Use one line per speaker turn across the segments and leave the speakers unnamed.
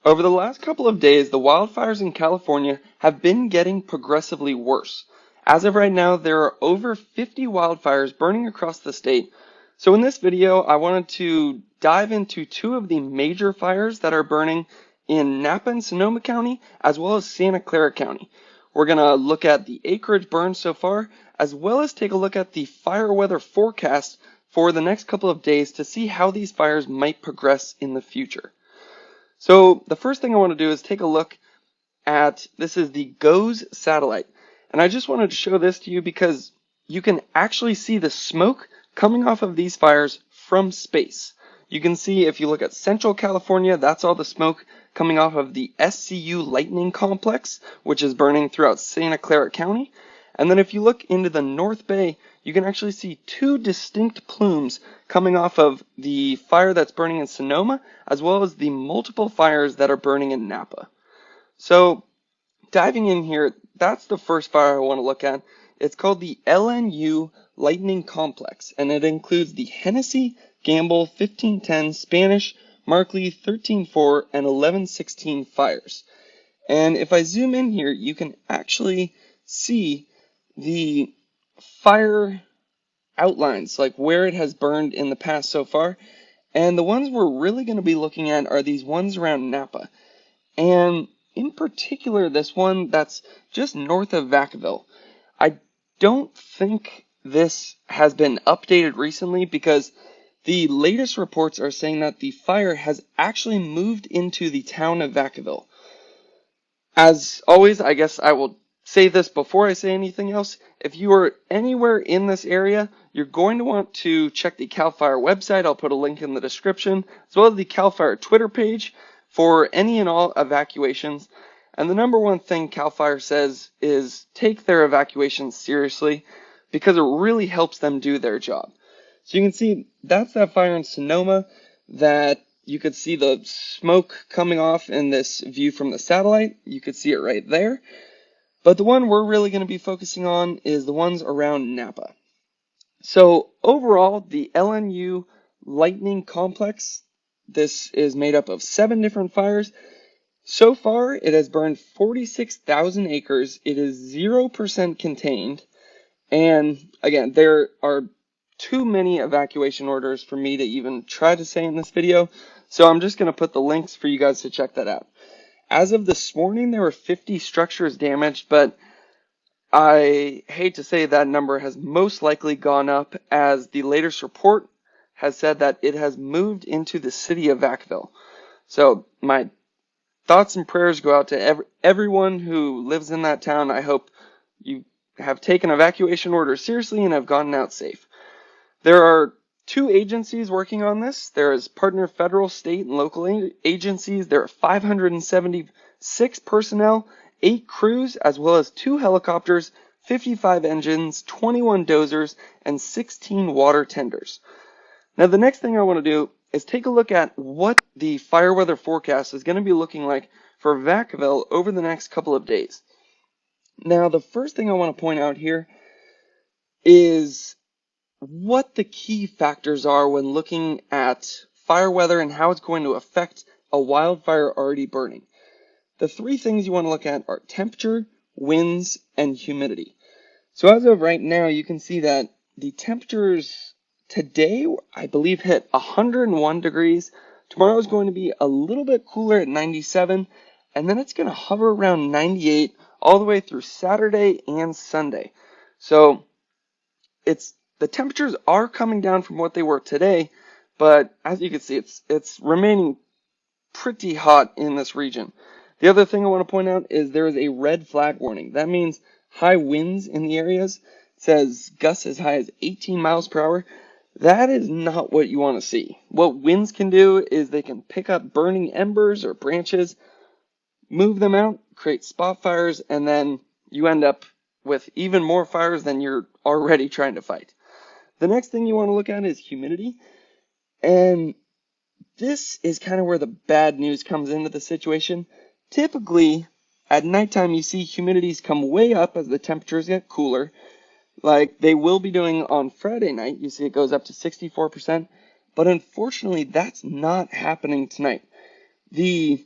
Over the last couple of days, the wildfires in California have been getting progressively worse. As of right now, there are over 50 wildfires burning across the state. So in this video, I wanted to dive into two of the major fires that are burning in Napa and Sonoma County, as well as Santa Clara County. We're going to look at the acreage burned so far, as well as take a look at the fire weather forecast for the next couple of days to see how these fires might progress in the future. So the first thing I want to do is take a look at, this is the GOES satellite. And I just wanted to show this to you because you can actually see the smoke coming off of these fires from space. You can see if you look at Central California, that's all the smoke coming off of the SCU Lightning Complex, which is burning throughout Santa Clara County. And then if you look into the North Bay, you can actually see two distinct plumes coming off of the fire that's burning in Sonoma, as well as the multiple fires that are burning in Napa. So diving in here, that's the first fire I want to look at. It's called the LNU Lightning Complex, and it includes the Hennessy, Gamble, 1510, Spanish, Markley, 13-4, and 1116 fires. And if I zoom in here, you can actually see the fire outlines, like where it has burned in the past so far. And the ones we're really going to be looking at are these ones around Napa. And in particular, this one that's just north of Vacaville. I don't think this has been updated recently because the latest reports are saying that the fire has actually moved into the town of Vacaville. As always, I guess I will say this before I say anything else. If you are anywhere in this area, you're going to want to check the CAL FIRE website. I'll put a link in the description, as well as the CAL FIRE Twitter page for any and all evacuations. And the number one thing CAL FIRE says is take their evacuations seriously because it really helps them do their job. So you can see that's that fire in Sonoma that you could see the smoke coming off in this view from the satellite. You could see it right there. But the one we're really going to be focusing on is the ones around Napa. So overall, the LNU Lightning Complex, this is made up of 7 different fires. So far, it has burned 46,000 acres. It is 0% contained. And again, there are too many evacuation orders for me to even try to say in this video. So I'm just going to put the links for you guys to check that out. As of this morning, there were 50 structures damaged, but I hate to say that number has most likely gone up as the latest report has said that it has moved into the city of Vacaville. So my thoughts and prayers go out to everyone who lives in that town. I hope you have taken evacuation orders seriously and have gotten out safe. There are 2 agencies working on this. There is partner federal, state, and local agencies. There are 576 personnel, 8 crews, as well as 2 helicopters, 55 engines, 21 dozers, and 16 water tenders. Now, the next thing I want to do is take a look at what the fire weather forecast is going to be looking like for Vacaville over the next couple of days. Now, the first thing I want to point out here is what the key factors are when looking at fire weather and how it's going to affect a wildfire already burning. The 3 things you want to look at are temperature, winds, and humidity. So as of right now, you can see that the temperatures today, I believe, hit 101 degrees. Tomorrow is going to be a little bit cooler at 97, and then it's going to hover around 98 all the way through Saturday and Sunday. So the temperatures are coming down from what they were today, but as you can see, it's remaining pretty hot in this region. The other thing I want to point out is there is a red flag warning. That means high winds in the areas. It says gusts as high as 18 miles per hour. That is not what you want to see. What winds can do is they can pick up burning embers or branches, move them out, create spot fires, and then you end up with even more fires than you're already trying to fight. The next thing you want to look at is humidity. And this is kind of where the bad news comes into the situation. Typically, at nighttime, you see humidities come way up as the temperatures get cooler. Like they will be doing on Friday night. You see it goes up to 64%. But unfortunately, that's not happening tonight. The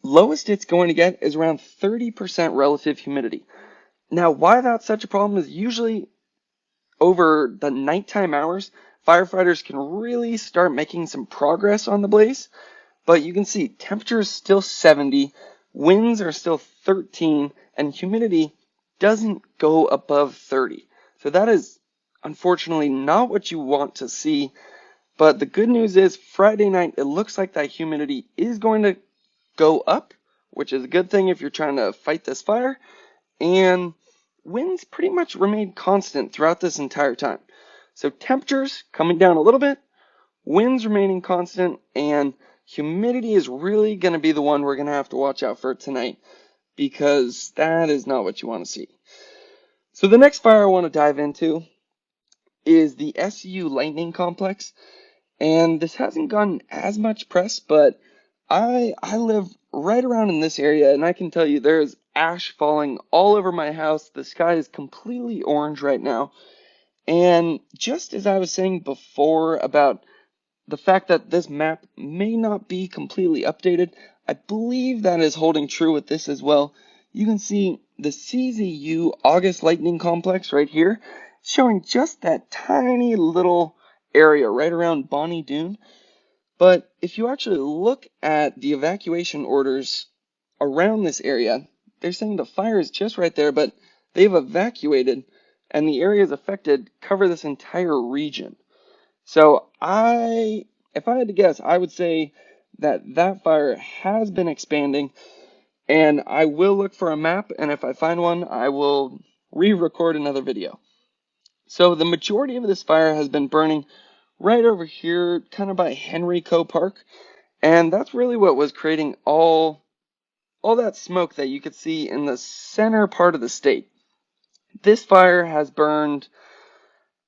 lowest it's going to get is around 30% relative humidity. Now, why that's such a problem is usually over the nighttime hours, firefighters can really start making some progress on the blaze. But you can see temperature is still 70, winds are still 13, and humidity doesn't go above 30. So that is unfortunately not what you want to see. But the good news is Friday night, it looks like that humidity is going to go up, which is a good thing if you're trying to fight this fire. And winds pretty much remain constant throughout this entire time. So temperatures coming down a little bit, winds remaining constant, and humidity is really going to be the one we're going to have to watch out for tonight, because that is not what you want to see. So the next fire I want to dive into is the SCU Lightning Complex, and this hasn't gotten as much press, but I live right around in this area, and I can tell you there's ash falling all over my house. The sky is completely orange right now, and just as I was saying before about the fact that this map may not be completely updated, I believe that is holding true with this as well. You can see the CZU Lightning Complex right here, showing just that tiny little area right around Bonnie Doon. But if you actually look at the evacuation orders around this area, they're saying the fire is just right there, but they've evacuated, and the areas affected cover this entire region. So if I had to guess, I would say that fire has been expanding, and I will look for a map, and if I find one, I will re-record another video. So the majority of this fire has been burning right over here, kind of by Henry Co. Park, and that's really what was creating all that smoke that you could see in the center part of the state. This fire has burned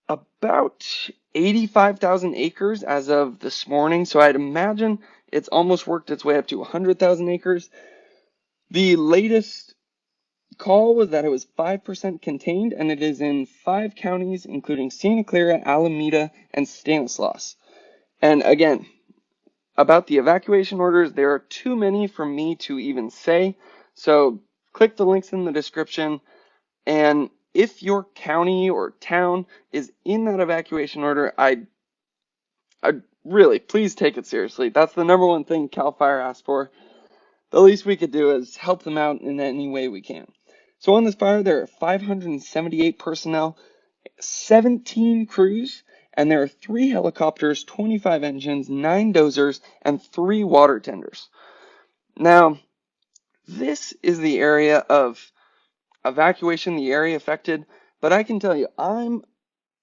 about 85,000 acres as of this morning, so I'd imagine it's almost worked its way up to 100,000 acres. The latest call was that it was 5% contained, and it is in 5 counties, including Santa Clara, Alameda, and Stanislaus. And again, about the evacuation orders, there are too many for me to even say, so click the links in the description, and if your county or town is in that evacuation order, I really, please take it seriously. That's the number one thing CAL FIRE asked for. The least we could do is help them out in any way we can. So on this fire, there are 578 personnel, 17 crews, and there are 3 helicopters, 25 engines, 9 dozers, and 3 water tenders. Now, this is the area of evacuation, the area affected, but I can tell you, I'm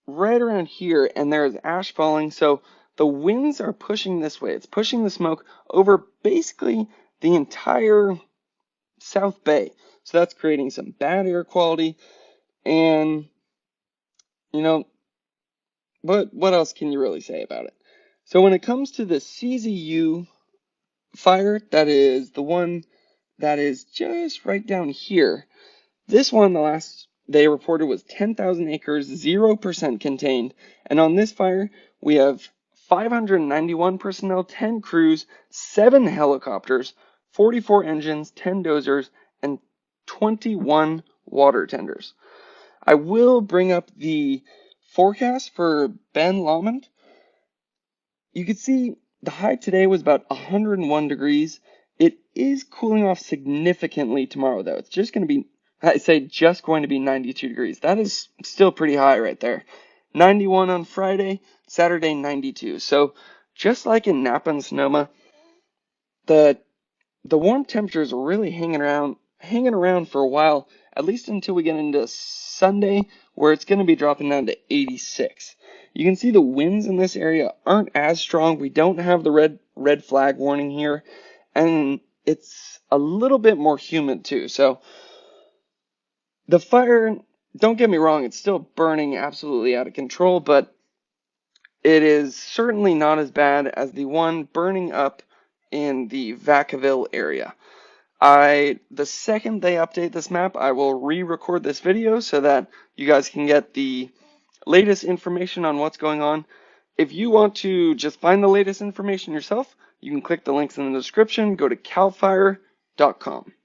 right around here, and there's ash falling, so the winds are pushing this way. It's pushing the smoke over basically the entire South Bay. So that's creating some bad air quality, and, you know, what else can you really say about it? So when it comes to the CZU fire, that is the one that is just right down here, this one, the last they reported, was 10,000 acres, 0% contained. And on this fire, we have 591 personnel, 10 crews, 7 helicopters, 44 engines, 10 dozers, and 21 water tenders. I will bring up the forecast for Ben Lomond. You can see the high today was about 101 degrees. It is cooling off significantly tomorrow, though. It's just going to be, I say just going to be 92 degrees. That is still pretty high right there. 91 on Friday, Saturday 92. So just like in Napa and Sonoma, the warm temperatures are really hanging around for a while, at least until we get into Sunday, where it's going to be dropping down to 86. You can see the winds in this area aren't as strong. We don't have the red flag warning here, and it's a little bit more humid too. So the fire, don't get me wrong, it's still burning absolutely out of control, but it is certainly not as bad as the one burning up in the Vacaville area. The second they update this map, I will re-record this video so that you guys can get the latest information on what's going on. If you want to just find the latest information yourself, you can click the links in the description, go to CAL FIRE, www.czumlightning.com.